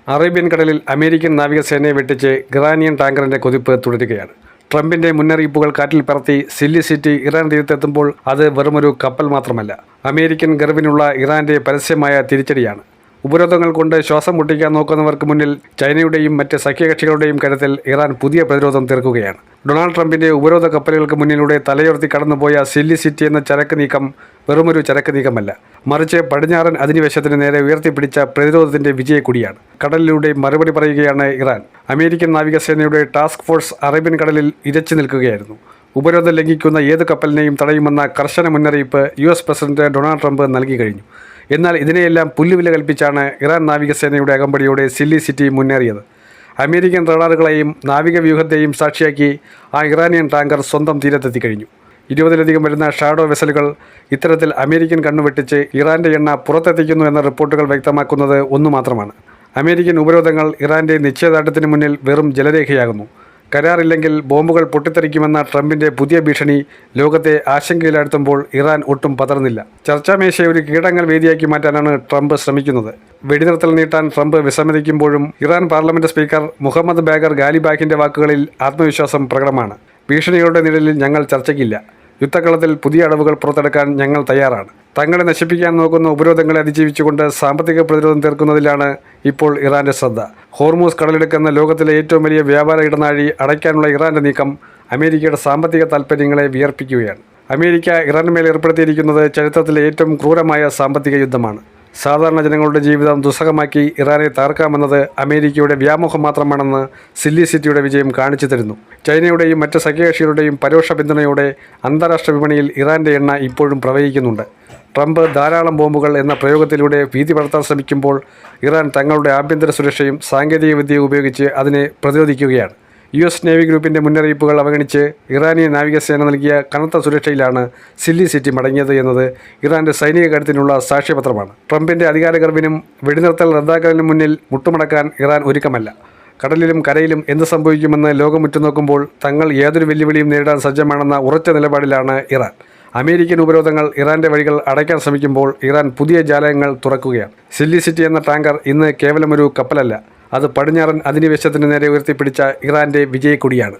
Arabian കടലിൽ American നാവികസേനയെ വെട്ടിച്ച് Iranian ടാങ്കറിന്റെ കുതിപ്പ് തുടരുകയാണ്. ട്രംപിന്റെ മുന്നറിയിപ്പുകൾ കാറ്റിൽ പറത്തി സില്ലി സിറ്റി ഇറാൻ തീരത്തെത്തുമ്പോൾ അത് വെറുമൊരു കപ്പൽ മാത്രമല്ല, അമേരിക്കൻ ഗർവിനുള്ള ഇറാന്റെ പരസ്യമായ തിരിച്ചടിയാണ്. ഉപരോധങ്ങൾ കൊണ്ട് ശ്വാസം മുട്ടിക്കാൻ നോക്കുന്നവർക്ക് മുന്നിൽ ചൈനയുടെയും മറ്റ് സഖ്യകക്ഷികളുടെയും കരുത്തിൽ ഇറാൻ പുതിയ പ്രതിരോധം തീർക്കുകയാണ്. ഡൊണാൾഡ് ട്രംപിന്റെ ഉപരോധ കപ്പലുകൾക്ക് മുന്നിലൂടെ തലയുയർത്തി കടന്നുപോയ സില്ലി സിറ്റി എന്ന ചരക്ക് നീക്കം വെറുമൊരു ചരക്ക് നീക്കമല്ല, മറിച്ച് പടിഞ്ഞാറൻ അധിനിവേശത്തിന് നേരെ ഉയർത്തിപ്പിടിച്ച പ്രതിരോധത്തിന്റെ വിജയക്കൊടിയാണ്. കടലിലൂടെ മറുപടി പറയുകയാണ് ഇറാൻ. അമേരിക്കൻ നാവികസേനയുടെ ടാസ്ക് ഫോഴ്സ് അറേബ്യൻ കടലിൽ ഇരച്ചു നിൽക്കുകയായിരുന്നു. ഉപരോധം ലംഘിക്കുന്ന ഏത് കപ്പലിനെയും തടയുമെന്ന കർശന മുന്നറിയിപ്പ് US പ്രസിഡന്റ് ഡൊണാൾഡ് ട്രംപ് നൽകി കഴിഞ്ഞു. എന്നാൽ ഇതിനെയെല്ലാം പുല്ലുവില കൽപ്പിച്ചാണ് ഇറാൻ നാവികസേനയുടെ അകമ്പടിയോടെ സില്ലി സിറ്റി മുന്നേറിയത്. അമേരിക്കൻ റഡാറുകളെയും നാവിക വ്യൂഹത്തെയും സാക്ഷിയാക്കി ആ ഇറാനിയൻ ടാങ്കർ സ്വന്തം തീരത്തെത്തി കഴിഞ്ഞു. 20-ലധികം വരുന്ന ഷാഡോ വെസലുകൾ ഇത്തരത്തിൽ അമേരിക്കൻ കണ്ണുവെട്ടിച്ച് ഇറാന്റെ എണ്ണ പുറത്തെത്തിക്കുന്നു എന്ന റിപ്പോർട്ടുകൾ വ്യക്തമാക്കുന്നത് ഒന്നു മാത്രമാണ്: അമേരിക്കൻ ഉപരോധങ്ങൾ ഇറാന്റെ നിശ്ചയദാർഢ്യത്തിന് മുന്നിൽ വെറും ജലരേഖയാകുന്നു. കരാറില്ലെങ്കിൽ ബോംബുകൾ പൊട്ടിത്തെറിക്കുമെന്ന ട്രംപിന്റെ പുതിയ ഭീഷണി ലോകത്തെ ആശങ്കയിലാഴ്ത്തുമ്പോൾ ഇറാൻ ഒട്ടും പതറുന്നില്ല. ചർച്ചാമേശയെ ഒരു കീഴടങ്ങൽ വേദിയാക്കി മാറ്റാനാണ് ട്രംപ് ശ്രമിക്കുന്നത്. വെടിനിർത്തൽ നീട്ടാൻ ട്രംപ് വിസമ്മതിക്കുമ്പോഴും Iran parliament speaker Mohammad Bagher ഗാലിബാഫിന്റെ വാക്കുകളിൽ ആത്മവിശ്വാസം പ്രകടമാണ്. ഭീഷണികളുടെ നിഴലിൽ ഞങ്ങൾ ചർച്ചയ്ക്കില്ല. യുദ്ധക്കളത്തിൽ പുതിയ അടവുകൾ പുറത്തെടുക്കാൻ ഞങ്ങൾ തയ്യാറാണ്. തങ്ങളെ നശിപ്പിക്കാൻ നോക്കുന്ന ഉപരോധങ്ങളെ അതിജീവിച്ചുകൊണ്ട് സാമ്പത്തിക പ്രതിരോധം തീർക്കുന്നതിലാണ് ഇപ്പോൾ ഇറാന്റെ ശ്രദ്ധ. ഹോർമൂസ് കടലിടുക്കെന്ന ലോകത്തിലെ ഏറ്റവും വലിയ വ്യാപാര ഇടനാഴി അടയ്ക്കാനുള്ള ഇറാന്റെ നീക്കം അമേരിക്കയുടെ സാമ്പത്തിക താൽപ്പര്യങ്ങളെ വിയർപ്പിക്കുകയാണ്. അമേരിക്ക ഇറാനുമേൽ ഏർപ്പെടുത്തിയിരിക്കുന്നത് ചരിത്രത്തിലെ ഏറ്റവും ക്രൂരമായ സാമ്പത്തിക യുദ്ധമാണ്. സാധാരണ ജനങ്ങളുടെ ജീവിതം ദുസ്സഹമാക്കി ഇറാനെ തകർക്കാമെന്നത് അമേരിക്കയുടെ വ്യാമോഹം മാത്രമാണെന്ന് സില്ലി സിറ്റിയുടെ വിജയം കാണിച്ചു തരുന്നു. ചൈനയുടെയും മറ്റ് സഖ്യകക്ഷികളുടെയും പരോക്ഷ പിന്തുണയോടെ അന്താരാഷ്ട്ര വിപണിയിൽ ഇറാന്റെ എണ്ണ ഇപ്പോഴും പ്രവഹിക്കുന്നുണ്ട്. ട്രംപ് ധാരാളം ബോംബുകൾ എന്ന പ്രയോഗത്തിലൂടെ ഭീതി പടർത്താൻ ശ്രമിക്കുമ്പോൾ ഇറാൻ തങ്ങളുടെ ആഭ്യന്തര സുരക്ഷയും സാങ്കേതികവിദ്യയും ഉപയോഗിച്ച് അതിനെ പ്രതിരോധിക്കുകയാണ്. US നേവി ഗ്രൂപ്പിന്റെ മുന്നറിയിപ്പുകൾ അവഗണിച്ച് ഇറാനിയൻ നാവികസേന നൽകിയ കനത്ത സുരക്ഷയിലാണ് സില്ലി സിറ്റി മടങ്ങിയത് എന്നത് ഇറാന്റെ സൈനിക കരുത്തിനുള്ള സാക്ഷ്യപത്രമാണ്. ട്രംപിന്റെ അധികാരഗർവിനും വെടിനിർത്തൽ റദ്ദാക്കലിനും മുന്നിൽ മുട്ടുമടക്കാൻ ഇറാൻ ഒരുക്കമല്ല. കടലിലും കരയിലും എന്ത് സംഭവിക്കുമെന്ന് ലോകം ഉറ്റുനോക്കുമ്പോൾ തങ്ങൾ ഏതൊരു വെല്ലുവിളിയും നേരിടാൻ സജ്ജമാണെന്ന ഉറച്ച നിലപാടിലാണ് ഇറാൻ. അമേരിക്കൻ ഉപരോധങ്ങൾ ഇറാന്റെ വഴികൾ അടയ്ക്കാൻ ശ്രമിക്കുമ്പോൾ ഇറാൻ പുതിയ ജാലകങ്ങൾ തുറക്കുകയാണ്. സില്ലി സിറ്റി എന്ന ടാങ്കർ ഇന്ന് കേവലമൊരു കപ്പലല്ല, അത് പടിഞ്ഞാറൻ അധിനിവേശത്തിന് നേരെ ഉയർത്തിപ്പിടിച്ച ഇറാന്റെ വിജയക്കൊടിയാണ്.